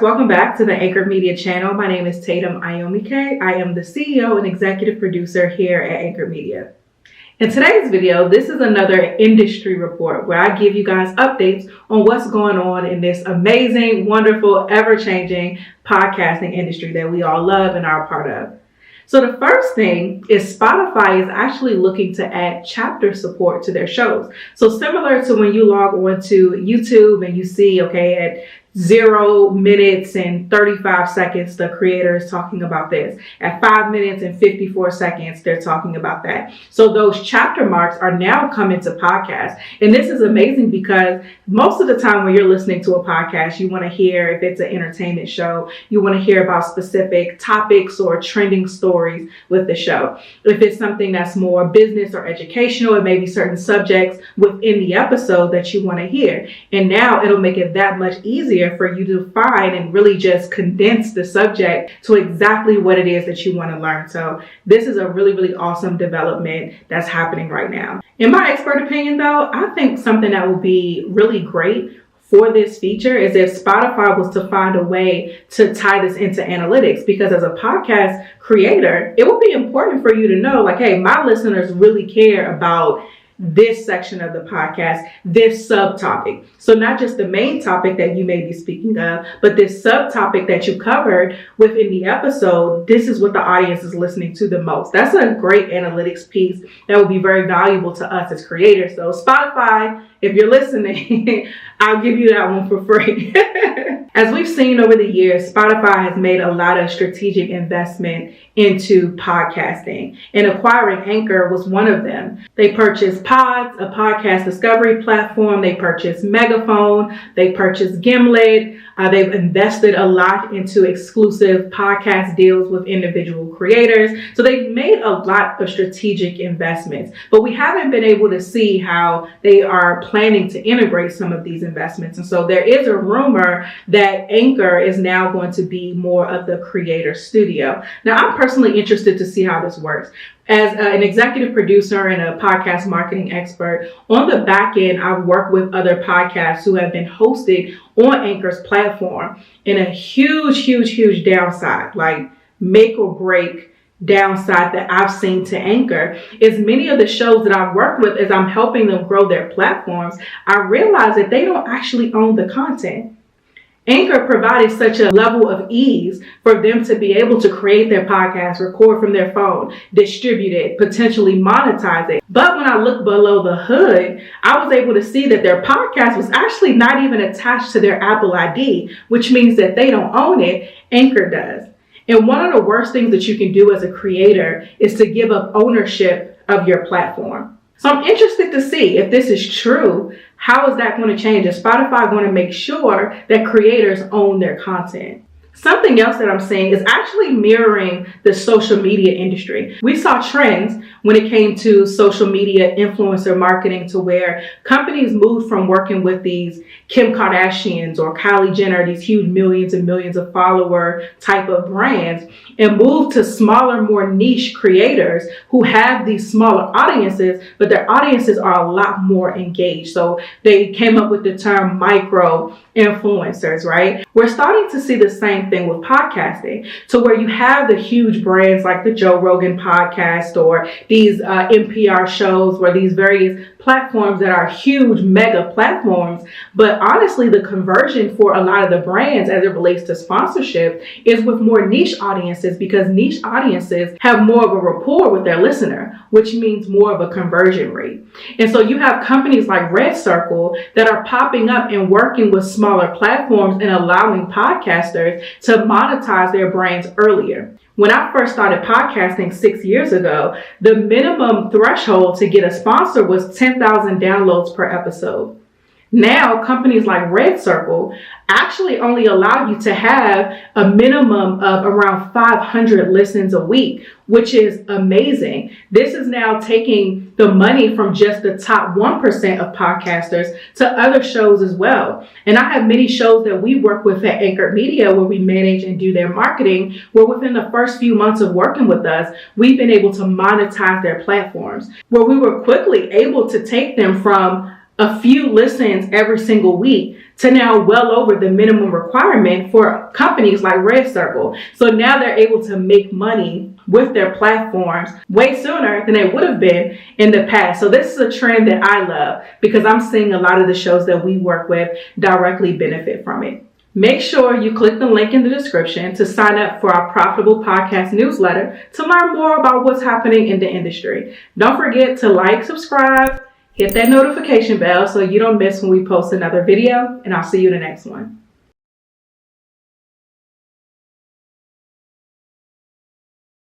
welcome back to the Anchor Media channel. My name is Tatum Ayomike. I am the CEO and executive producer here at Anchor Media. In today's video, this is another industry report where I give you guys updates on what's going on in this amazing, wonderful, ever-changing podcasting industry that we all love and are a part of. So the first thing is Spotify is actually looking to add chapter support to their shows. So similar to when you log on to YouTube and you see, at 0 minutes and 35 seconds, the creator is talking about this. At 5 minutes and 54 seconds, they're talking about that. So those chapter marks are now coming to podcasts. And this is amazing because most of the time when you're listening to a podcast, you want to hear, if it's an entertainment show, you want to hear about specific topics or trending stories with the show. If it's something that's more business or educational, it may be certain subjects within the episode that you want to hear. And now it'll make it that much easier for you to find and really just condense the subject to exactly what it is that you want to learn. So this is a really, really awesome development that's happening right now. In my expert opinion, though, I think something that will be really great for this feature is if Spotify was to find a way to tie this into analytics, because as a podcast creator, it would be important for you to know, hey, my listeners really care about this section of the podcast, this subtopic. So not just the main topic that you may be speaking of, but this subtopic that you covered within the episode, this is what the audience is listening to the most. That's a great analytics piece that will be very valuable to us as creators. So Spotify, if you're listening, I'll give you that one for free. As we've seen over the years, Spotify has made a lot of strategic investment into podcasting, and acquiring Anchor was one of them. They purchased Pods, a podcast discovery platform. They purchased Megaphone. They purchased Gimlet. They've invested a lot into exclusive podcast deals with individual creators. So they've made a lot of strategic investments, but we haven't been able to see how they are planning to integrate some of these investments. And so there is a rumor that Anchor is now going to be more of the creator studio. Now, I'm personally interested to see how this works. As an executive producer and a podcast marketing expert, on the back end, I've worked with other podcasts who have been hosted on Anchor's platform. And a huge downside, like make or break downside that I've seen to Anchor is many of the shows that I've worked with, as I'm helping them grow their platforms, I realize that they don't actually own the content. Anchor provided such a level of ease for them to be able to create their podcast, record from their phone, distribute it, potentially monetize it. But when I look below the hood, I was able to see that their podcast was actually not even attached to their Apple ID, which means that they don't own it. Anchor does. And one of the worst things that you can do as a creator is to give up ownership of your platform. So I'm interested to see if this is true. How is that going to change? Is Spotify going to make sure that creators own their content? Something else that I'm seeing is actually mirroring the social media industry. We saw trends when it came to social media influencer marketing to where companies moved from working with these Kim Kardashians or Kylie Jenner, these huge millions and millions of follower type of brands, and moved to smaller, more niche creators who have these smaller audiences, but their audiences are a lot more engaged. So they came up with the term micro influencers, right? We're starting to see the same thing with podcasting, to where you have the huge brands like the Joe Rogan podcast or these NPR shows, where these various platforms that are huge mega platforms. But honestly, the conversion for a lot of the brands as it relates to sponsorship is with more niche audiences, because niche audiences have more of a rapport with their listener, which means more of a conversion rate. And so you have companies like Redcircle that are popping up and working with smaller platforms and allowing podcasters to monetize their brands earlier. When I first started podcasting 6 years ago, the minimum threshold to get a sponsor was 10,000 downloads per episode. Now, companies like Redcircle actually only allow you to have a minimum of around 500 listens a week, which is amazing. This is now taking the money from just the top 1% of podcasters to other shows as well. And I have many shows that we work with at Anchor Media where we manage and do their marketing, where within the first few months of working with us, we've been able to monetize their platforms, where we were quickly able to take them from a few listens every single week to now well over the minimum requirement for companies like Redcircle. So now they're able to make money with their platforms way sooner than they would have been in the past. So this is a trend that I love because I'm seeing a lot of the shows that we work with directly benefit from it. Make sure you click the link in the description to sign up for our Profitable Podcast newsletter to learn more about what's happening in the industry. Don't forget to like, subscribe, hit that notification bell so you don't miss when we post another video, and I'll see you in the next one.